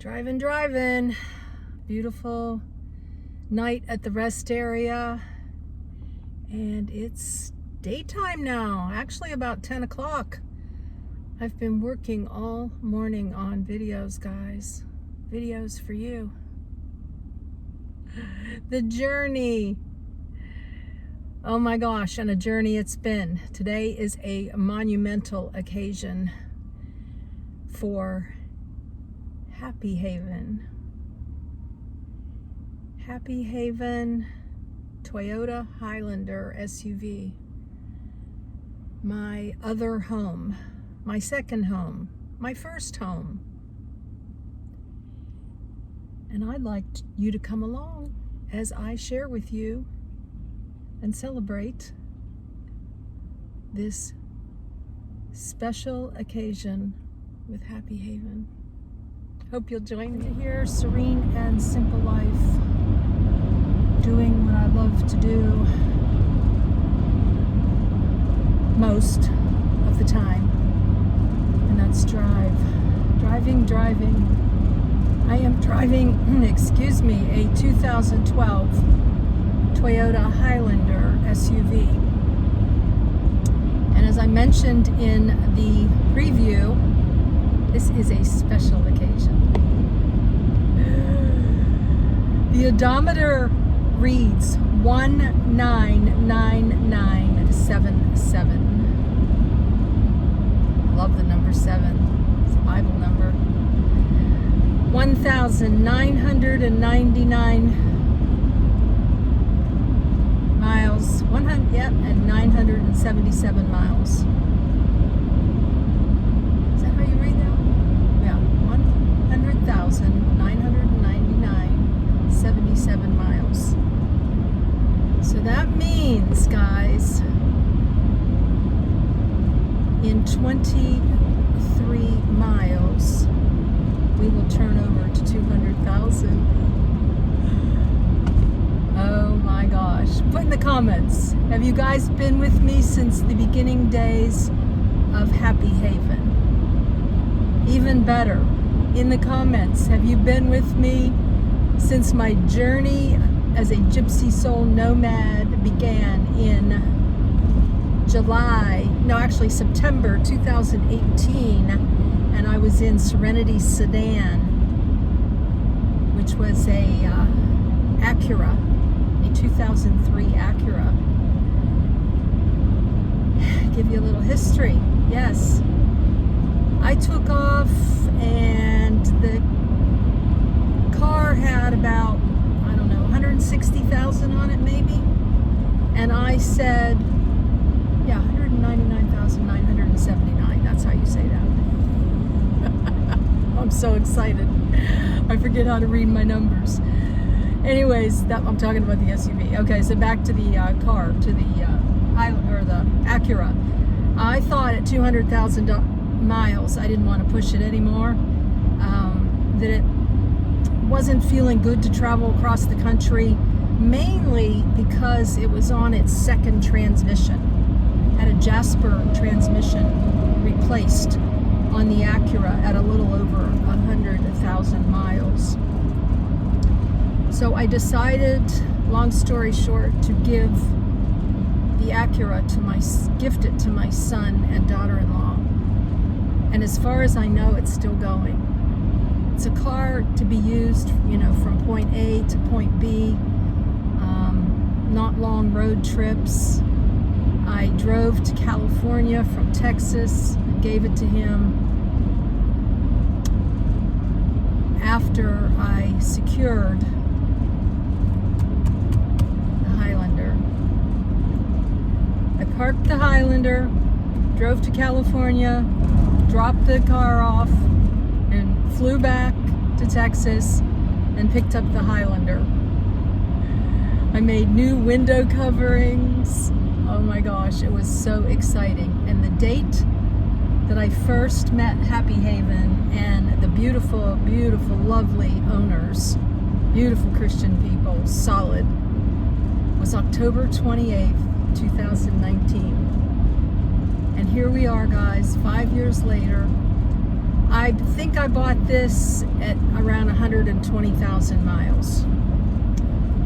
Driving. Beautiful night at the rest area. And it's daytime now, actually about 10 o'clock. I've been working all morning on videos, guys. Videos for you. The journey. Oh my gosh, and a journey it's been. Today is a monumental occasion for Happy Haven. Happy Haven Toyota Highlander SUV. My other home, my second home, my first home. And I'd like you to come along as I share with you and celebrate this special occasion with Happy Haven. Hope you'll join me here, Serene and Simple Life, doing what I love to do most of the time, and that's drive. Driving. I am driving, excuse me, a 2012 Toyota Highlander SUV. And as I mentioned in the preview, this is a special occasion. The odometer reads 199977. I love the number 7. It's a Bible number. 1,999 miles. 977 miles. Is that how you read that? Yeah, 100,999.77 miles. So that means, guys, in 23 miles, we will turn over to 200,000. Oh my gosh. Put in the comments, have you guys been with me since the beginning days of Happy Haven? Even better, in the comments, have you been with me since my journey as a gypsy soul nomad began in September 2018, and I was in Serenity sedan, which was a Acura, a 2003 Acura. Give you a little history. Yes, I took off and the car had about, 160,000 on it maybe, and I said, yeah, 199,979. That's how you say that. I'm so excited. I forget how to read my numbers. Anyways, I'm talking about the SUV. Okay, so back to the car, to the the Acura. I thought at 200,000 miles, I didn't want to push it anymore. That it wasn't feeling good to travel across the country, mainly because it was on its second transmission. Had a Jasper transmission replaced on the Acura at a little over 100,000 miles. So I decided, long story short, to give the Acura gift it to my son and daughter-in-law. And as far as I know, it's still going. It's a car to be used, from point A to point B, not long road trips. I drove to California from Texas and gave it to him after I secured the Highlander. I parked the Highlander, drove to California, dropped the car off, and flew back to Texas and picked up the Highlander. I made new window coverings. Oh my gosh, it was so exciting. And the date that I first met Happy Haven and the beautiful, lovely owners, beautiful Christian people, solid, was October 28th, 2019. And here we are, guys, 5 years later, I think I bought this at around 120,000 miles.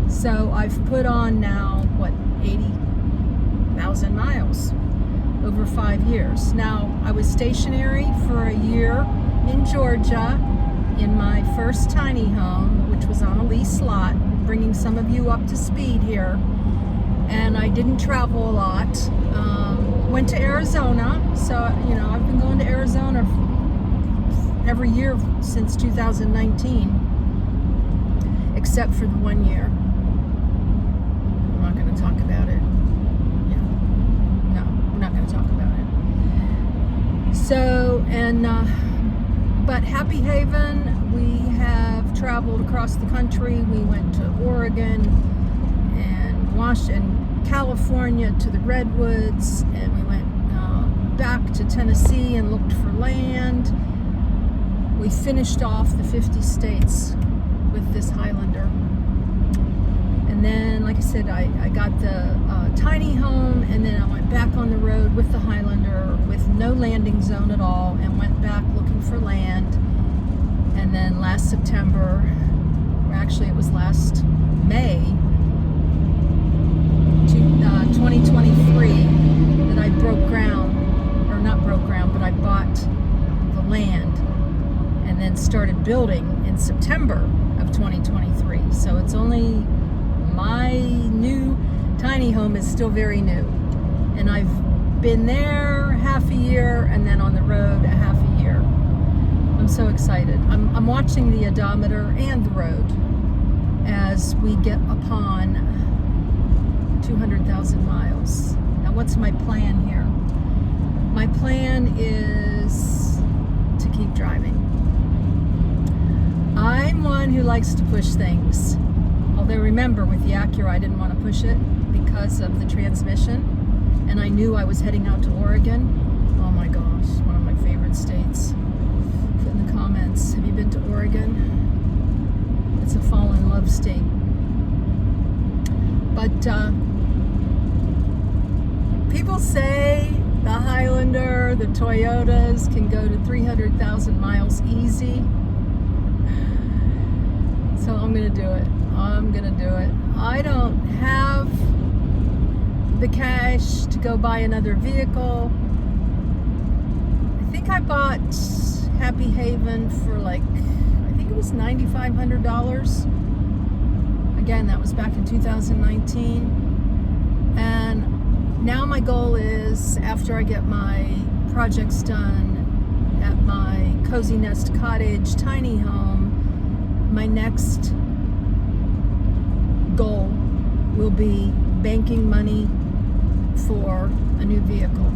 So I've put on now, what, 80,000 miles over 5 years. Now, I was stationary for a year in Georgia in my first tiny home, which was on a lease lot, bringing some of you up to speed here. And I didn't travel a lot. Went to Arizona, so I've been going to Arizona every year since 2019, except for the 1 year. I'm not going to talk about it. No, we're not going to talk about it. So, but Happy Haven, we have traveled across the country. We went to Oregon and Washington, California, to the Redwoods, and we went back to Tennessee and looked for land. We finished off the 50 states with this Highlander. And then, like I said, I got the tiny home, and then I went back on the road with the Highlander with no landing zone at all, and went back looking for land. And then last September, or actually it was last May, 2023, that I broke ground, or not broke ground, but I bought the land and then started building in September of 2023. So it's only, my new tiny home is still very new. And I've been there half a year and then on the road a half a year. I'm so excited. I'm watching the odometer and the road as we get upon 200,000 miles. Now, what's my plan here? My plan is to keep driving. I'm one who likes to push things. Although remember, with the Acura, I didn't want to push it because of the transmission. And I knew I was heading out to Oregon. Oh my gosh, one of my favorite states. Put in the comments, have you been to Oregon? It's a fall in love state. But people say the Highlander, the Toyotas can go to 300,000 miles easy. So I'm going to do it. I'm going to do it. I don't have the cash to go buy another vehicle. I think I bought Happy Haven for I think it was $9,500. Again, that was back in 2019. And now my goal is, after I get my projects done at my Cozy Nest Cottage tiny home, my next goal will be banking money for a new vehicle.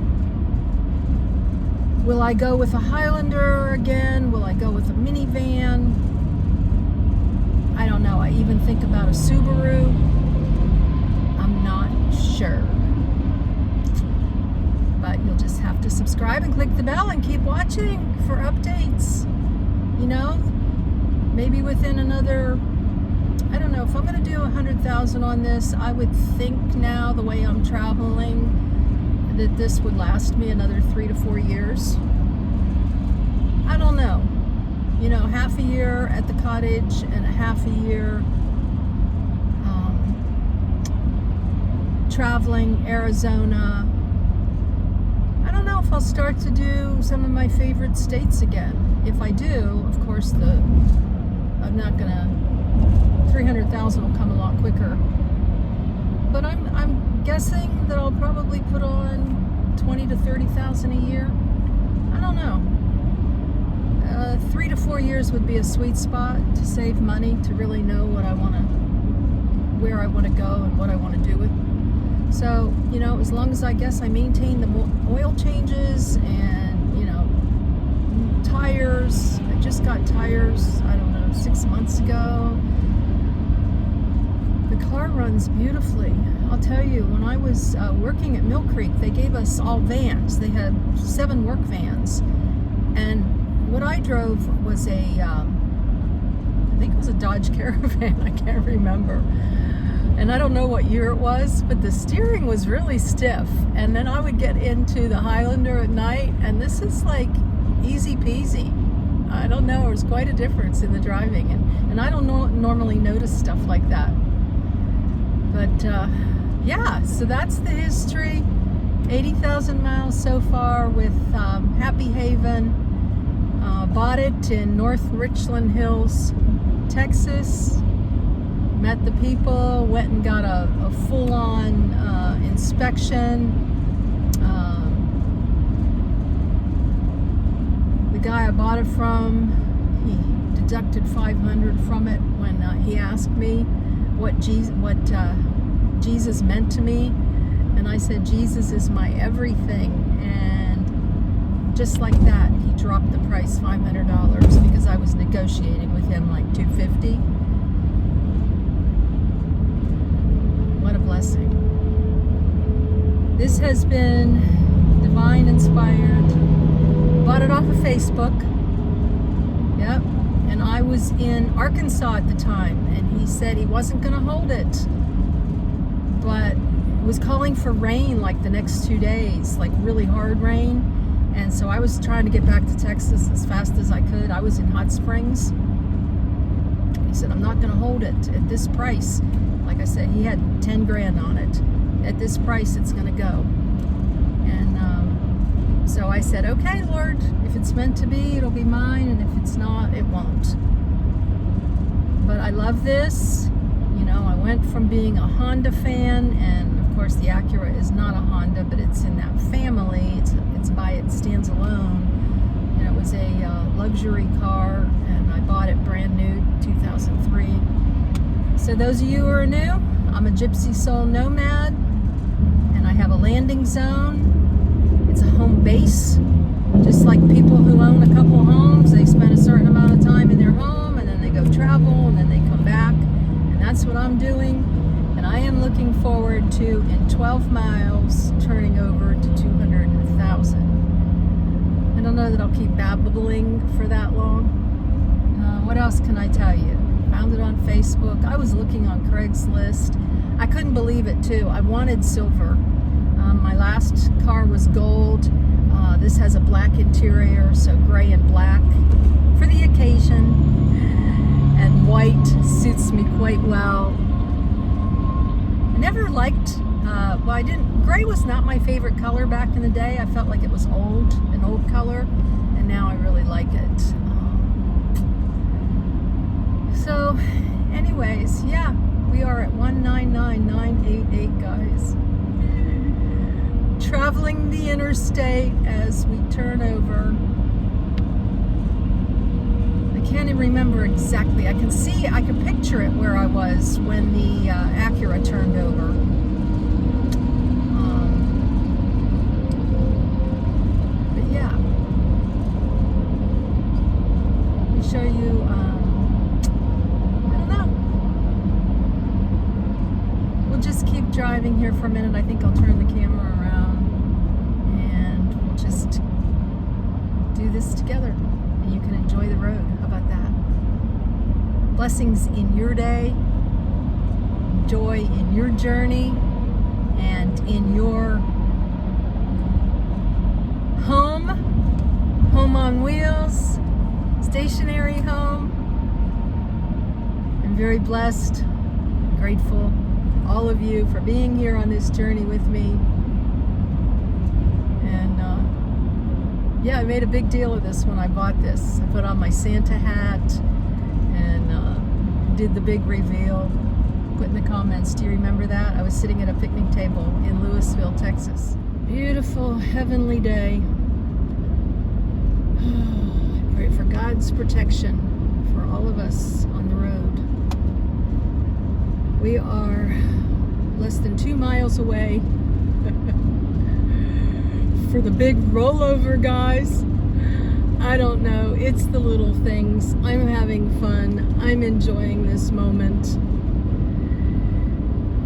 Will I go with a Highlander again? Will I go with a minivan? I don't know. I even think about a Subaru. I'm not sure. But you'll just have to subscribe and click the bell and keep watching for updates. Maybe within another, I don't know, if I'm going to do 100,000 on this, I would think now, the way I'm traveling, that this would last me another 3 to 4 years. I don't know. Half a year at the cottage and a half a year traveling Arizona. I don't know if I'll start to do some of my favorite states again. If I do, of course, I'm not gonna, 300,000 will come a lot quicker. But I'm guessing that I'll probably put on 20 to 30,000 a year. I don't know. 3 to 4 years would be a sweet spot to save money, to really know where I want to go and what I want to do with. So, as long as I maintain the oil changes and, tires. I just got tires, I don't know, 6 months ago. The car runs beautifully. I'll tell you, when I was working at Mill Creek, they gave us all vans. They had 7 work vans. And what I drove was I think it was a Dodge Caravan, I can't remember. And I don't know what year it was, but the steering was really stiff. And then I would get into the Highlander at night, and this is like easy peasy. I don't know, there's quite a difference in the driving, and I don't normally notice stuff like that. But yeah, so that's the history. 80,000 miles so far with Happy Haven. Bought it in North Richland Hills, Texas. Met the people, went and got a full-on inspection. The guy I bought it from, he deducted $500 from it when he asked me what Jesus meant to me, and I said Jesus is my everything, and just like that he dropped the price $500 because I was negotiating with him like $250. What a blessing. This has been divine inspired. Bought it off of Facebook. Yep. And I was in Arkansas at the time, and he said he wasn't going to hold it, but it was calling for rain like the next 2 days, like really hard rain. And so I was trying to get back to Texas as fast as I could. I was in Hot Springs. He said, I'm not going to hold it at this price. Like I said, he had 10 grand on it. At this price, it's going to go. And so I said, okay, Lord, if it's meant to be, it'll be mine. And if it's not, it won't. But I love this. You know, I went from being a Honda fan, and of course the Acura is not a Honda, but it's in that family. It stands alone. And it was a luxury car, and I bought it brand new, 2003. So those of you who are new, I'm a gypsy soul nomad, and I have a landing zone. It's a home base. Just like people who own a couple homes, they spend a certain amount of time in their home, and then they go travel, and then they come back. And that's what I'm doing. And I am looking forward to, in 12 miles, turning over to 200,000. I don't know that I'll keep babbling for that long. What else can I tell you? Found it on Facebook. I was looking on Craigslist. I couldn't believe it too. I wanted silver. My last car was gold. This has a black interior, so gray and black for the occasion. And white suits me quite well. I never liked, gray was not my favorite color back in the day. I felt like it was an old color, and now I really like it. So, anyways, yeah, we are at 199,988, guys. Traveling the interstate as we turn over. I can't even remember exactly. I can picture it where I was when the Acura turned over. But yeah, let me show you. Just keep driving here for a minute. I think I'll turn the camera around and we'll just do this together, and you can enjoy the road. How about that? Blessings in your day, joy in your journey, and in your home on wheels, stationary home. I'm very blessed, grateful, all of you, for being here on this journey with me. And yeah, I made a big deal of this when I bought this. I put on my Santa hat and did the big reveal. Put in the comments, do you remember that? I was sitting at a picnic table in Louisville, Texas. Beautiful, heavenly day. I pray for God's protection for all of us on the road. We are less than 2 miles away for the big rollover, guys. I don't know. It's the little things. I'm having fun. I'm enjoying this moment.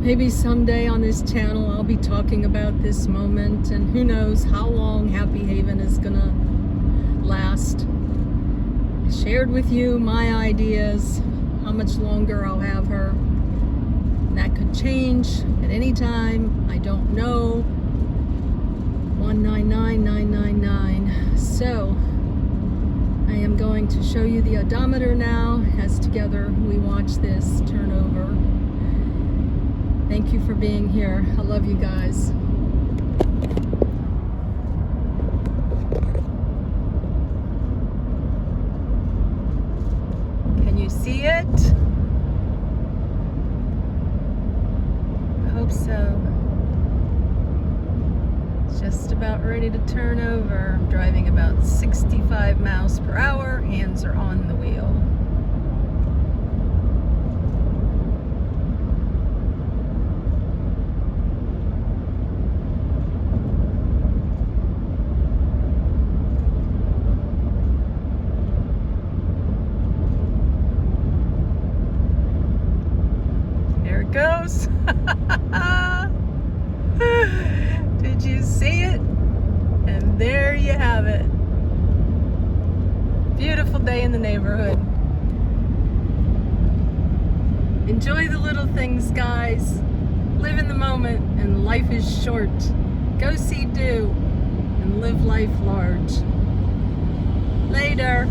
Maybe someday on this channel I'll be talking about this moment, and who knows how long Happy Haven is gonna last. I shared with you my ideas, how much longer I'll have her. That could change at any time. I don't know. 199,999. So I am going to show you the odometer now as together we watch this turn over. Thank you for being here. I love you guys. Can you see it? I hope so. It's just about ready to turn over. I'm driving about 65 miles per hour. Hands are on the wheel. There it goes. Did you see it? And there you have it. Beautiful day in the neighborhood. Enjoy the little things, guys. Live in the moment, and life is short. Go see do and live life large. Later.